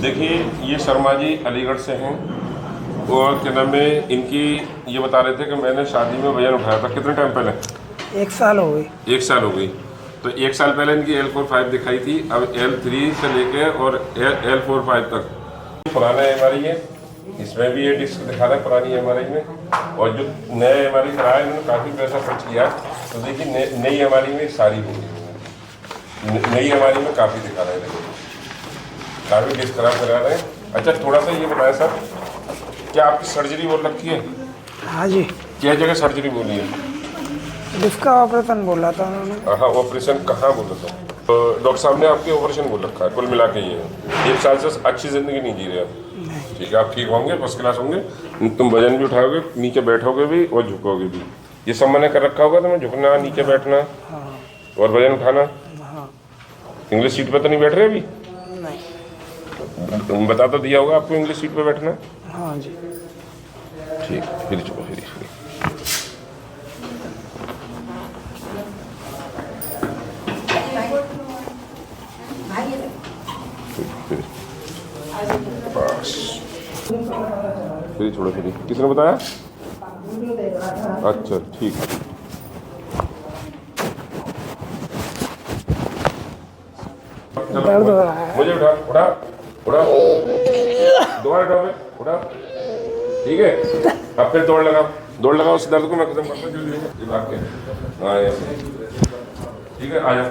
देखिए, ये शर्मा जी अलीगढ़ से हैं और क्या नाम है इनकी, ये बता रहे थे कि मैंने शादी में वजन उठाया था। कितने टाइम पहले? 1 साल हो गई। 1 साल हो गई। तो 1 साल पहले इनकी L45 दिखाई थी, अब L3 से लेके और L45 तक। पुराना MRI है, इसमें भी ये डिस्क दिखा रहा है पुरानी MRI में, और जो नया MRI कराया इन्होंने काफ़ी पैसा खर्च किया। तो देखिए नई MRI में सारी हो गई, नई MRI में काफ़ी दिखा रहे हैं, काफ़ी डिस्क खराब करा रहे हैं। अच्छा, थोड़ा सा ये बताया सर, क्या आपकी सर्जरी बोल रखी है? हाँ जी, क्या जगह सर्जरी बोली है? जिसका ऑपरेशन बोला था उन्होंने। हाँ, ऑपरेशन कहाँ बोला था? तो डॉक्टर साहब ने आपके ऑपरेशन बोल रखा है, कुल मिला के ये है। 1 साल से अच्छी ज़िंदगी नहीं जी रहे आप। ठीक है, आप ठीक होंगे, फर्स्ट क्लास होंगे, तुम वजन भी उठाओगे, नीचे बैठोगे भी और झुकोगे भी। ये सब मैंने कर रखा होगा तुम्हें, झुकना, नीचे बैठना और वजन उठाना। इंग्लिश सीट पर तो नहीं बैठ रहे अभी? नहीं। बता तो दिया होगा आपको इंग्लिश सीट पर बैठना। हाँ जी। ठीक, फिर चलो फिर बस फिर छोड़ो। फिर किसने बताया? अच्छा, ठीक है। दर्द हो रहा है। मुझे उठा उठा उठा, दोबारा उठा, ठीक है। अब फिर दौड़ लगाओ उस दर्द को मैं खत्म करता हूँ जल्दी भाग के। हाँ ऐसे, ठीक है, आ जाओ।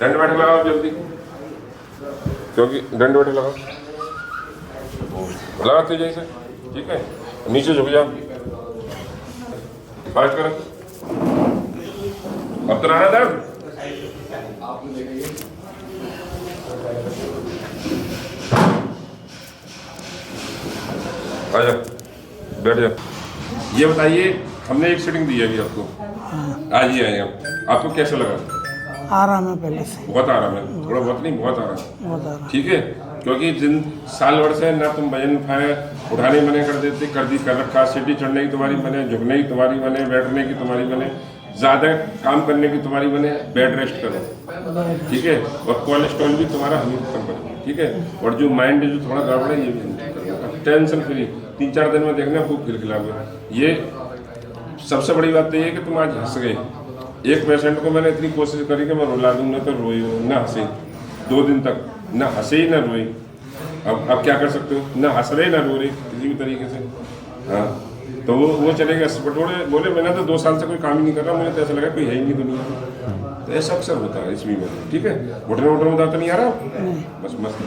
डंड बैठक लगाओ जल्दी, क्योंकि डंड बैठक लगाओ, लगाते जैसे, ठीक है। नीचे झुक जाओ, फास्ट करो। अब तो रहा दर्द। आ जाओ, बैठ जाओ। ये बताइए, हमने एक सीटिंग दी है अभी आपको, आज ही आए हम, आपको कैसा लगा? आराम है पहले से। बहुत आराम है, थोड़ा बहुत नहीं, बहुत आराम है। बहुत आराम। ठीक है, क्योंकि जिन साल भर से ना तुम वजन उठाने मने कर देते, कर रखा, सीढ़ी चढ़ने की तुम्हारी बने, झुकने की तुम्हारी बने, बैठने की तुम्हारी बने, ज़्यादा काम करने की तुम्हारी बने, बेड रेस्ट करो, ठीक है। और कोलेस्ट्रॉल भी तुम्हारा हमें कम करो, ठीक है। और जो माइंड जो थोड़ा गड़बड़ है ये भी टेंशन फ्री, 3-4 दिन में देखना खूब खिलखिला हुआ। ये सबसे बड़ी बात तो ये है कि तुम आज हंस गए। एक पेशेंट को मैंने इतनी कोशिश करी कि मैं रुला दूंगा तो रोई ना हंसे, 2 दिन तक ना हंसे ही ना रोई। अब क्या कर सकते हो, ना हंस रहे ना रो रहे किसी भी तरीके से। हाँ, तो वो चले गए। बटोरे बोले मैंने तो 2 साल से कोई काम ही नहीं कर रहा, मुझे तो ऐसा लगा कोई है ही नहीं दुनिया में। तो ऐसा अक्सर होता है इसमें, ठीक है। घुटने में दर्द नहीं आ रहा, बस मस्त।